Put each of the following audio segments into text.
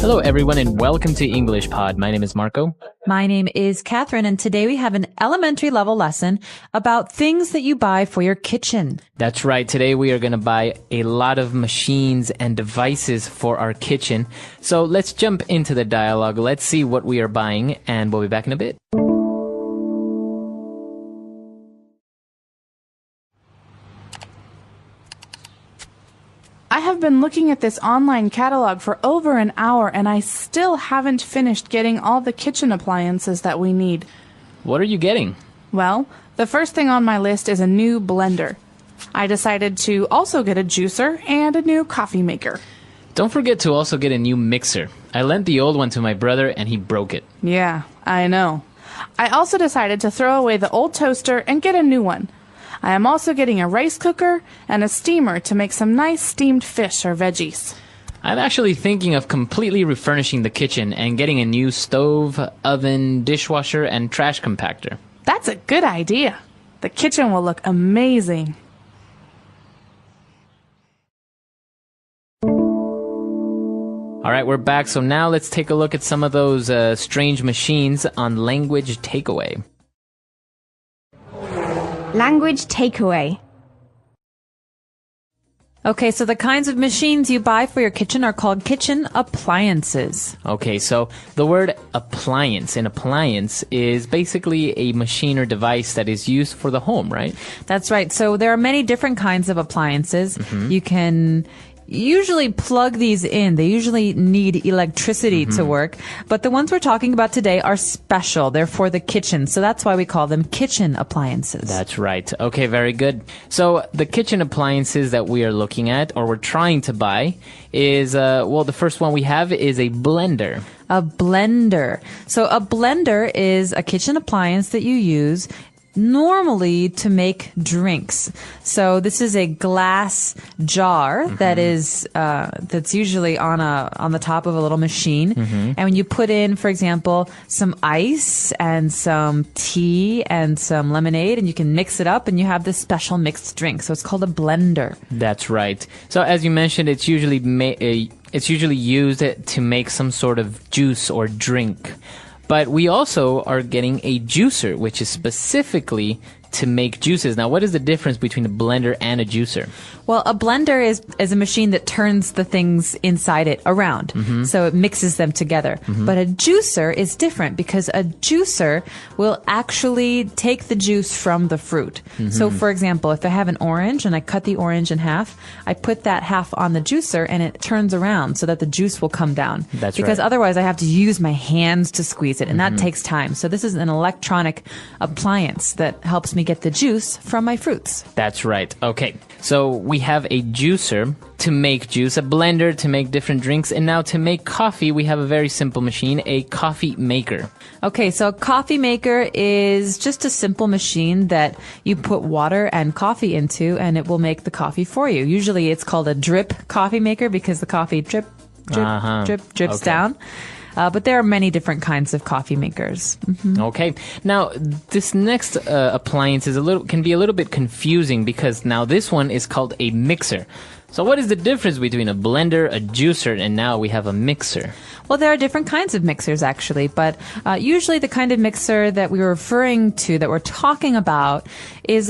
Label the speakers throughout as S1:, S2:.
S1: Hello, everyone, and welcome to English Pod. My name is Marco.
S2: My name is Catherine, and today we have an elementary level lesson about things that you buy for your kitchen.
S1: That's right. Today we are going to buy a lot of machines and devices for our kitchen. So let's jump into the dialogue. Let's see what we are buying, and we'll be back in a bit.
S3: I have been looking at this online catalog for over an hour and I still haven't finished getting all the kitchen appliances that we need.
S1: What are you getting?
S3: Well, the first thing on my list is a new blender. I decided to also get a juicer and a new coffee maker.
S1: Don't forget to also get a new mixer. I lent the old one to my brother and he broke it.
S3: Yeah, I know. I also decided to throw away the old toaster and get a new one. I am also getting a rice cooker and a steamer to make some nice steamed fish or veggies.
S1: I'm actually thinking of completely refurnishing the kitchen and getting a new stove, oven, dishwasher, and trash compactor.
S3: That's a good idea. The kitchen will look amazing.
S1: All right, we're back. So now let's take a look at some of those strange machines on language takeaway.
S4: Language takeaway.
S2: Okay, so the kinds of machines you buy for your kitchen are called kitchen appliances.
S1: Okay, so the word appliance, an appliance is basically a machine or device that is used for the home, right?
S2: That's right. So there are many different kinds of appliances. You can usually plug these in. They usually need electricity to work. But the ones we're talking about today are special. They're for the kitchen. So that's why we call them kitchen appliances.
S1: That's right. Okay, very good. So the kitchen appliances that we are looking at, or we're trying to buy, is, the first one we have is a blender.
S2: A blender. So a blender is a kitchen appliance that you use normally to make drinks. So this is a glass jar that is that's usually on the top of a little machine. And when you put in, for example, some ice and some tea and some lemonade, and you can mix it up and you have this special mixed drink. So it's called a blender.
S1: That's right. So as you mentioned, it's usually used to make some sort of juice or drink. But we also are getting a juicer, which is specifically to make juices. Now, what is the difference between a blender and a juicer?
S2: Well, a blender is a machine that turns the things inside it around. So it mixes them together. But a juicer is different because a juicer will actually take the juice from the fruit. So, for example, if I have an orange and I cut the orange in half, I put that half on the juicer and it turns around so that the juice will come down.
S1: That's
S2: because
S1: right.
S2: Otherwise I have to use my hands to squeeze it, and that takes time. So this is an electronic appliance that helps me get the juice from my fruits.
S1: That's right. Okay. So we have a juicer to make juice, a blender to make different drinks, and now to make coffee, we have a very simple machine, a coffee maker.
S2: Okay, so a coffee maker is just a simple machine that you put water and coffee into, and it will make the coffee for you. Usually it's called a drip coffee maker because the coffee drips
S1: Okay.
S2: down. But there are many different kinds of coffee makers.
S1: Okay. Now, this next appliance can be a little bit confusing because now this one is called a mixer. So what is the difference between a blender, a juicer, and now we have a mixer?
S2: Well, there are different kinds of mixers, actually, but usually the kind of mixer that we were referring to, that we're talking about, is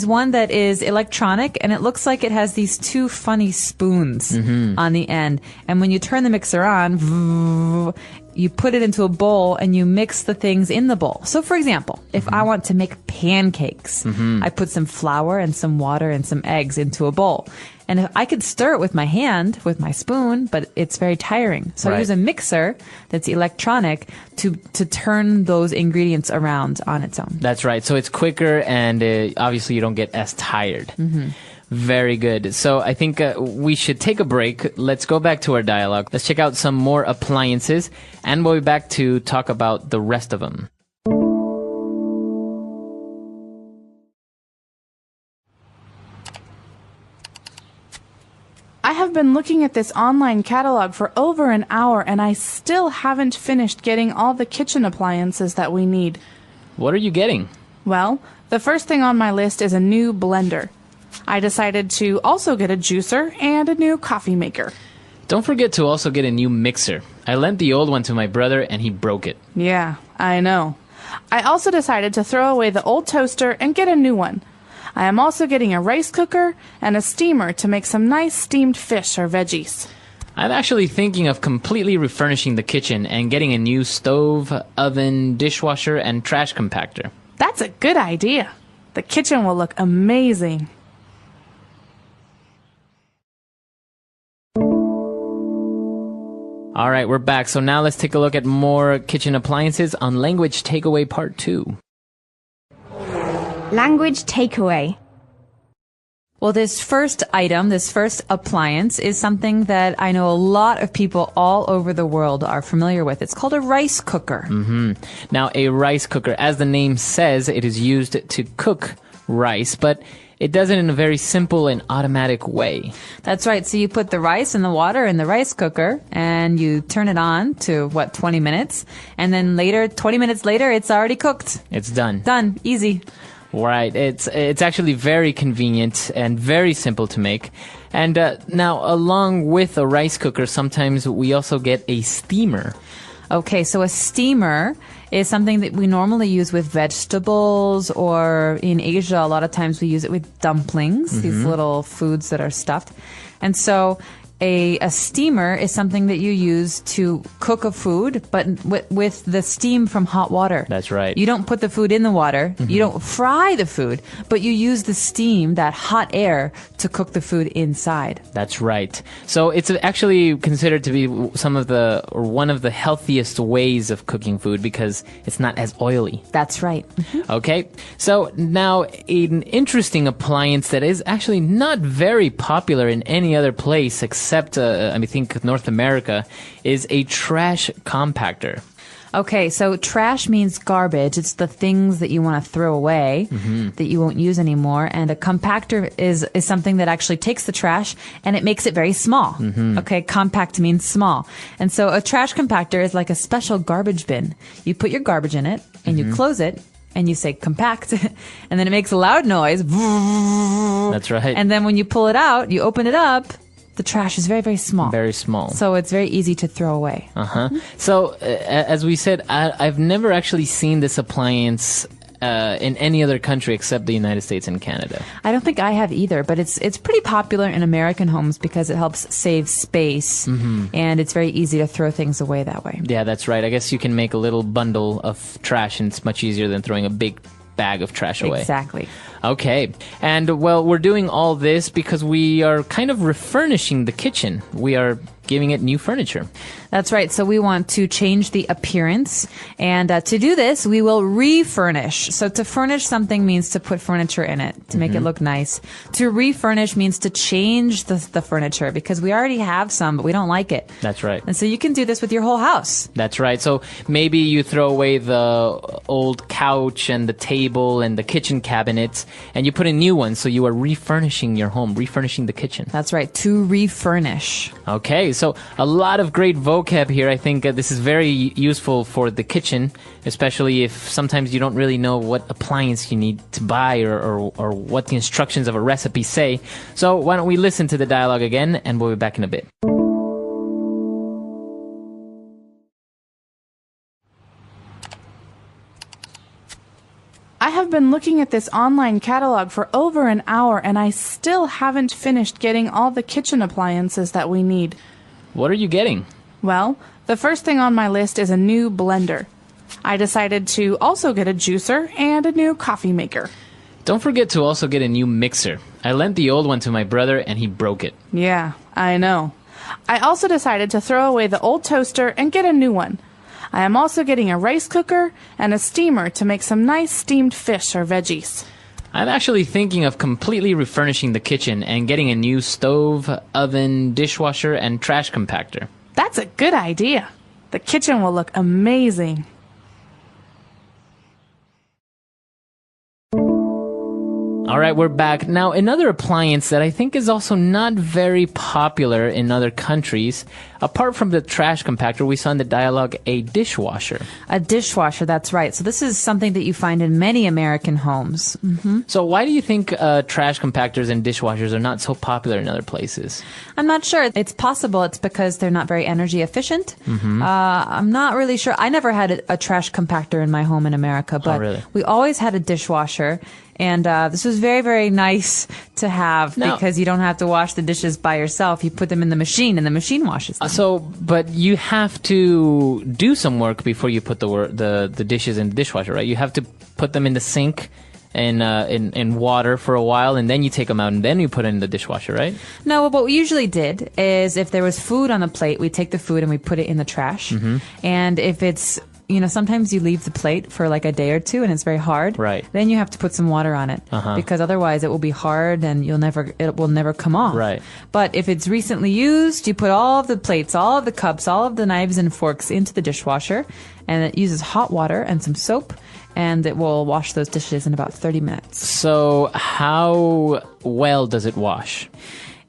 S2: one that is electronic, and it looks like it has these two funny spoons on the end. And when you turn the mixer on, you put it into a bowl and you mix the things in the bowl. So, for example, if I want to make pancakes, I put some flour and some water and some eggs into a bowl. And if I could stir it with my hand, with my spoon, but it's very tiring. So I use a mixer that's electronic to turn those ingredients around on its own.
S1: That's right. So it's quicker and obviously you don't get as tired. Very good. So I think we should take a break. Let's go back to our dialogue. Let's check out some more appliances and we'll be back to talk about the rest of them.
S3: I have been looking at this online catalog for over an hour and I still haven't finished getting all the kitchen appliances that we need.
S1: What are you getting?
S3: Well, the first thing on my list is a new blender. I decided to also get a juicer and a new coffee maker.
S1: Don't forget to also get a new mixer. I lent the old one to my brother and he broke it.
S3: Yeah, I know. I also decided to throw away the old toaster and get a new one. I am also getting a rice cooker and a steamer to make some nice steamed fish or veggies.
S1: I'm actually thinking of completely refurnishing the kitchen and getting a new stove, oven, dishwasher, and trash compactor.
S3: That's a good idea. The kitchen will look amazing.
S1: All right, we're back. So now let's take a look at more kitchen appliances on Language Takeaway Part 2.
S4: Language takeaway.
S2: Well, this first item, this first appliance, is something that I know a lot of people all over the world are familiar with. It's called a rice cooker.
S1: Now, a rice cooker, as the name says, it is used to cook rice, but it does it in a very simple and automatic way.
S2: That's right. So you put the rice and the water in the rice cooker and you turn it on to, 20 minutes? And then later, 20 minutes later, it's already cooked.
S1: It's done.
S2: Done. Easy.
S1: Right. It's actually very convenient and very simple to make. And now, along with a rice cooker, sometimes we also get a steamer.
S2: Okay, so a steamer is something that we normally use with vegetables, or in Asia, a lot of times we use it with dumplings, these little foods that are stuffed. And so a steamer is something that you use to cook a food, but with the steam from hot water.
S1: That's right.
S2: You don't put the food in the water. You don't fry the food, but you use the steam, that hot air, to cook the food inside.
S1: That's right. So it's actually considered to be one of the healthiest ways of cooking food because it's not as oily.
S2: That's right.
S1: Okay. So now an interesting appliance that is actually not very popular in any other place except I think North America is a trash compactor.
S2: Okay, so trash means garbage. It's the things that you want to throw away, that you won't use anymore. And a compactor is something that actually takes the trash and it makes it very small. Okay, compact means small. And so a trash compactor is like a special garbage bin. You put your garbage in it and you close it and you say compact, and then it makes a loud noise.
S1: That's right.
S2: And then when you pull it out, you open it up, the trash is very, very small.
S1: Very small.
S2: So it's very easy to throw away.
S1: So, as we said, I've never actually seen this appliance in any other country except the United States and Canada.
S2: I don't think I have either, but it's pretty popular in American homes because it helps save space, and it's very easy to throw things away that way.
S1: Yeah, that's right. I guess you can make a little bundle of trash, and it's much easier than throwing a big bag of trash away.
S2: Exactly.
S1: Okay. And, well, we're doing all this because we are kind of refurnishing the kitchen. We are giving it new furniture.
S2: That's right. So we want to change the appearance. And to do this, we will refurnish. So to furnish something means to put furniture in it, to make it look nice. To refurnish means to change the furniture because we already have some, but we don't like it.
S1: That's right.
S2: And so you can do this with your whole house.
S1: That's right. So maybe you throw away the old couch and the table and the kitchen cabinets and you put in new ones. So you are refurnishing your home, refurnishing the kitchen.
S2: That's right. To refurnish.
S1: Okay. So a lot of great vocab here. I think this is very useful for the kitchen, especially if sometimes you don't really know what appliance you need to buy or what the instructions of a recipe say. So why don't we listen to the dialogue again, and we'll be back in a bit.
S3: I have been looking at this online catalog for over an hour and I still haven't finished getting all the kitchen appliances that we need.
S1: What are you getting?
S3: Well, the first thing on my list is a new blender. I decided to also get a juicer and a new coffee maker.
S1: Don't forget to also get a new mixer. I lent the old one to my brother and he broke it.
S3: Yeah, I know. I also decided to throw away the old toaster and get a new one. I am also getting a rice cooker and a steamer to make some nice steamed fish or veggies.
S1: I'm actually thinking of completely refurnishing the kitchen and getting a new stove, oven, dishwasher, and trash compactor.
S3: That's a good idea. The kitchen will look amazing.
S1: All All right, we're back. Now, another appliance that I think is also not very popular in other countries, apart from the trash compactor, we saw in the dialogue a dishwasher.
S2: A dishwasher, that's right. So this is something that you find in many American homes.
S1: So why do you think trash compactors and dishwashers are not so popular in other places?
S2: I'm not sure. It's possible it's because they're not very energy efficient. I'm not really sure. I never had a trash compactor in my home in America, but
S1: really?
S2: we always had a dishwasher. And this was very, very nice to have because you don't have to wash the dishes by yourself. You put them in the machine, and the machine washes them.
S1: But you have to do some work before you put the dishes in the dishwasher, right? You have to put them in the sink and in water for a while, and then you take them out, and then you put it in the dishwasher, right?
S2: No, what we usually did is if there was food on the plate, we take the food and we put it in the trash. And if it's sometimes you leave the plate for like a day or two and it's very hard.
S1: Right.
S2: Then you have to put some water on it because otherwise it will be hard and it will never come off.
S1: Right.
S2: But if it's recently used, you put all of the plates, all of the cups, all of the knives and forks into the dishwasher, and it uses hot water and some soap, and it will wash those dishes in about 30 minutes.
S1: So how well does it wash?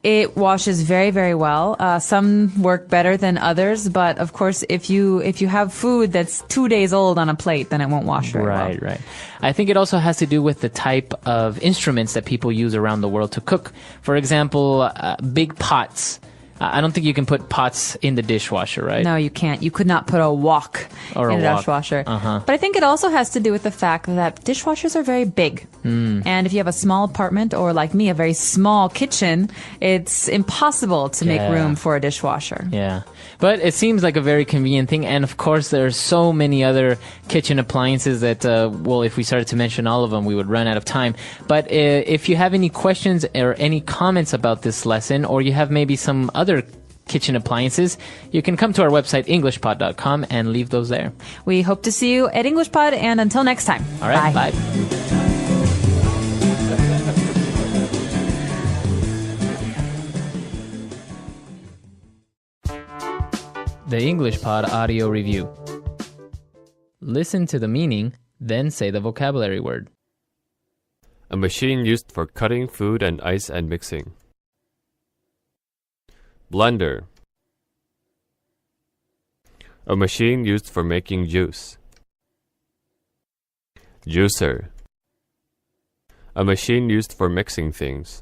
S2: It washes very, very well. Some work better than others, but of course, if you have food that's 2 days old on a plate, then it won't wash very well.
S1: Right. I think it also has to do with the type of instruments that people use around the world to cook. For example, big pots. I don't think you can put pots in the dishwasher, right?
S2: No, you can't. You could not put a wok in a dishwasher. But I think it also has to do with the fact that dishwashers are very big. And if you have a small apartment or, like me, a very small kitchen, it's impossible to make room for a dishwasher.
S1: Yeah. But it seems like a very convenient thing. And, of course, there are so many other kitchen appliances that, if we started to mention all of them, we would run out of time. But if you have any questions or any comments about this lesson, or you have maybe some other kitchen appliances, you can come to our website, EnglishPod.com, and leave those there.
S2: We hope to see you at EnglishPod, and until next time.
S1: All right, bye. The English Pod Audio Review. Listen to the meaning, then say the vocabulary word.
S5: A machine used for cutting food and ice and mixing. Blender. A machine used for making juice. Juicer. A machine used for mixing things.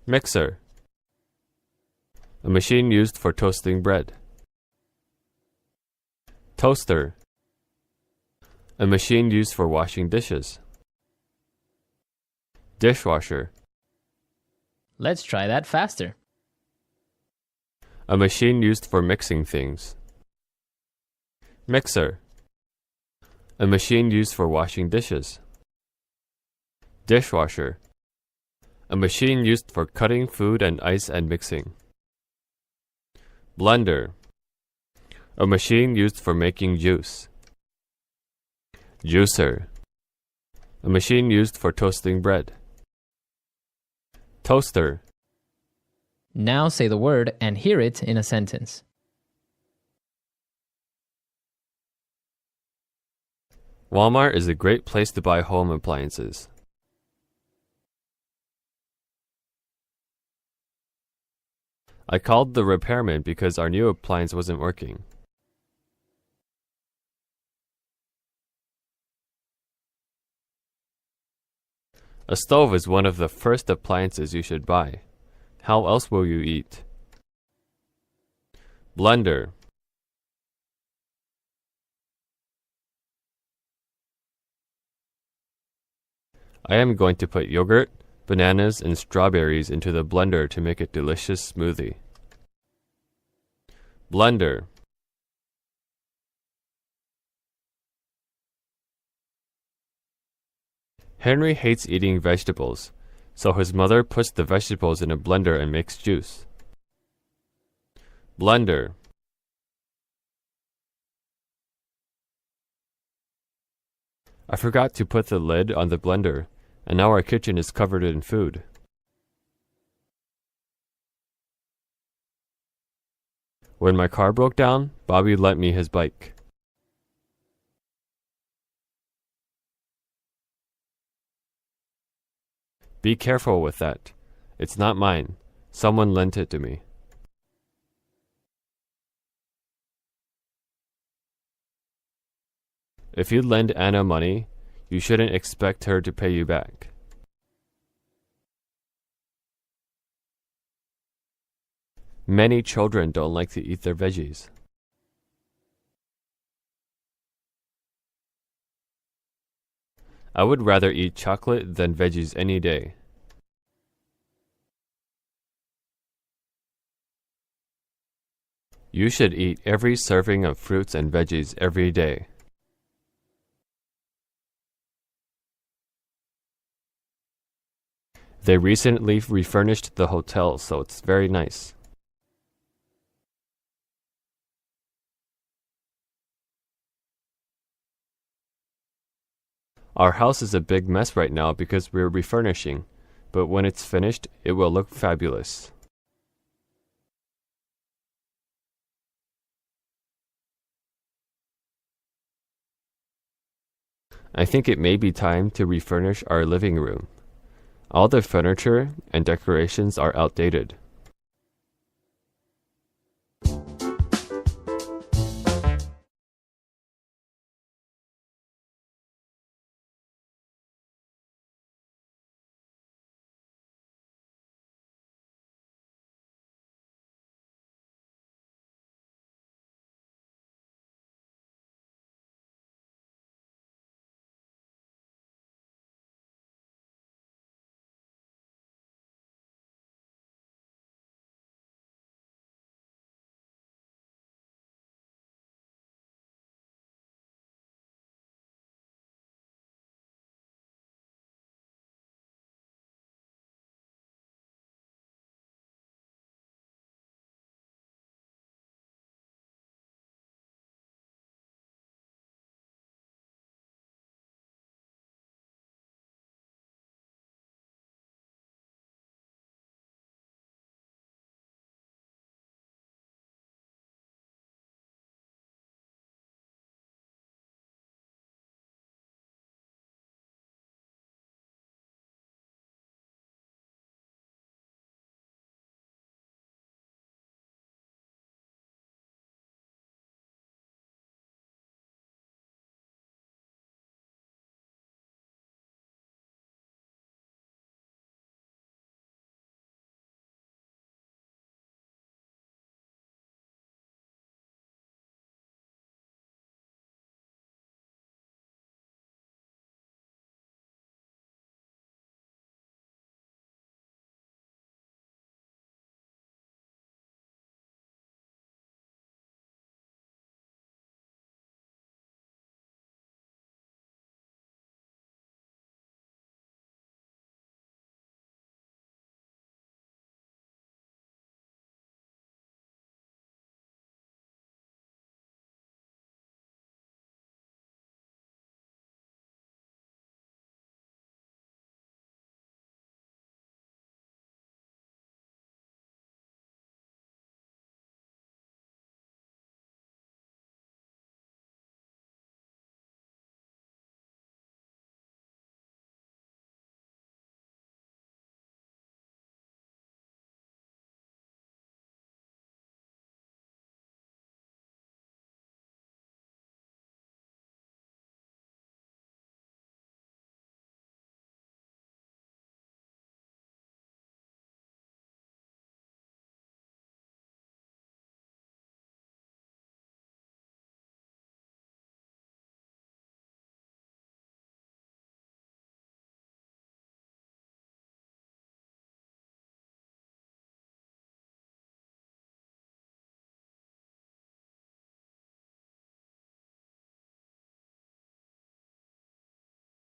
S5: Mixer. A machine used for toasting bread. Toaster. A machine used for washing dishes. Dishwasher.
S1: Let's try that faster.
S5: A machine used for mixing things. Mixer. A machine used for washing dishes. Dishwasher. A machine used for cutting food and ice and mixing. Blender. A machine used for making juice. Juicer. A machine used for toasting bread. Toaster.
S1: Now say the word and hear it in a sentence.
S5: Walmart is a great place to buy home appliances. I called the repairman because our new appliance wasn't working. A stove is one of the first appliances you should buy. How else will you eat? Blender. I am going to put yogurt, bananas, and strawberries into the blender to make a delicious smoothie. Blender. Henry hates eating vegetables, so his mother puts the vegetables in a blender and makes juice. Blender. I forgot to put the lid on the blender, and now our kitchen is covered in food. When my car broke down, Bobby lent me his bike. Be careful with that. It's not mine. Someone lent it to me. If you lend Anna money, you shouldn't expect her to pay you back. Many children don't like to eat their veggies. I would rather eat chocolate than veggies any day. You should eat every serving of fruits and veggies every day. They recently refurnished the hotel, so it's very nice. Our house is a big mess right now because we're refurnishing, but when it's finished, it will look fabulous. I think it may be time to refurnish our living room. All the furniture and decorations are outdated.